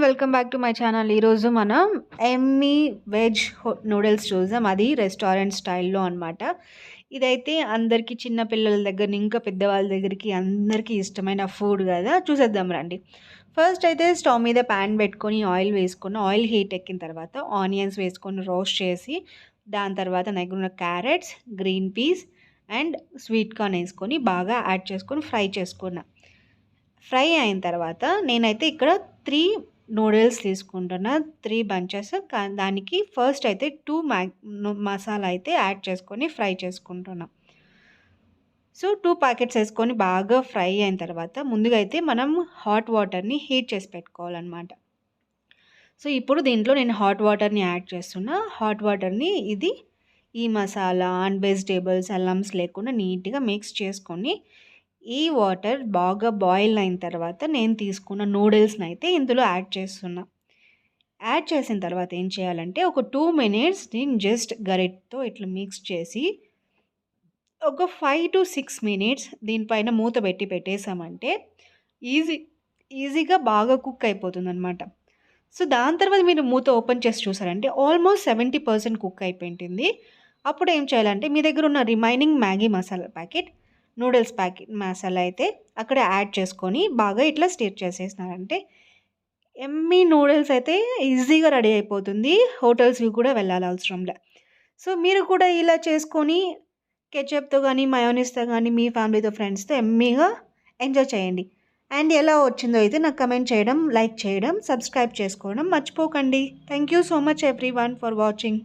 Welcome back to my channel. ఈరోజు మనం Emmy veg noodles చూద్దాం. అది రెస్టారెంట్ స్టైల్‌లో అనమాట. ఇదైతే అందరికీ చిన్న పిల్లల దగ్గర ఇంకా పెద్దవాళ్ళ దగ్గరికి అందరికీ ఇష్టమైన ఫుడ్ కదా! చూసేద్దాం రండి. ఫస్ట్ అయితే స్టవ్ మీద ప్యాన్ పెట్టుకొని ఆయిల్ వేసుకొని ఆయిల్ హీట్ ఎక్కిన తర్వాత ఆనియన్స్ వేసుకొని రోస్ట్ చేసి దాని తర్వాత దగ్గరున్న carrots, green peas and sweet corn వేసుకొని బాగా యాడ్ చేసుకొని ఫ్రై చేసుకున్నా. ఫ్రై అయిన తర్వాత నేనైతే ఇక్కడ 3 నూడిల్స్ తీసుకుంటున్నా. 3 బంచెస్. దానికి ఫస్ట్ అయితే 2 మసాలా అయితే యాడ్ చేసుకొని ఫ్రై చేసుకుంటున్నా. సో 2 ప్యాకెట్స్ వేసుకొని బాగా ఫ్రై అయిన తర్వాత ముందుగా అయితే మనం హాట్ వాటర్ని హీట్ చేసి పెట్టుకోవాలన్నమాట. సో ఇప్పుడు దీంట్లో నేను హాట్ వాటర్ని యాడ్ చేస్తున్నా. హాట్ వాటర్ని ఈ మసాలా అండ్ వెజిటేబుల్స్ అల్లమ్స్ లేకుండా నీట్గా మిక్స్ చేసుకొని ఈ వాటర్ బాగా బాయిల్ అయిన తర్వాత నేను తీసుకున్న నూడిల్స్ని అయితే ఇందులో యాడ్ చేస్తున్నా. యాడ్ చేసిన తర్వాత ఏం చేయాలంటే ఒక 2 మినిట్స్ నేను జస్ట్ గరిటతో ఇట్లా మిక్స్ చేసి ఒక 5 to 6 మినిట్స్ దీనిపైన మూత పెట్టేసామంటే ఈజీగా బాగా కుక్ అయిపోతుందన్నమాట. సో దాని తర్వాత మీరు మూత ఓపెన్ చేసి చూసారంటే ఆల్మోస్ట్ 70% కుక్ అయిపోయింటుంది. అప్పుడు ఏం చేయాలంటే మీ దగ్గర ఉన్న remaining Maggi masala packet, noodles packet masala అయితే అక్కడ యాడ్ చేసుకొని బాగా ఇట్లా స్టిర్ చేసేసినారంటే ఎమ్మీ నూడిల్స్ అయితే ఈజీగా రెడీ అయిపోతుంది. హోటల్స్‌కి కూడా వెళ్ళాల్సిన అవసరం లే. సో మీరు కూడా ఇలా చేసుకొని కెచప్‌తో కానీ మయోనీస్‌తో కానీ మీ ఫ్యామిలీతో ఫ్రెండ్స్‌తో ఎమ్మీగా ఎంజాయ్ చేయండి. అండ్ ఎలా వచ్చిందో అయితే నాకు కమెంట్ చేయడం, లైక్ చేయడం, సబ్స్క్రైబ్ చేసుకోవడం మర్చిపోకండి. Thank you so much everyone for watching.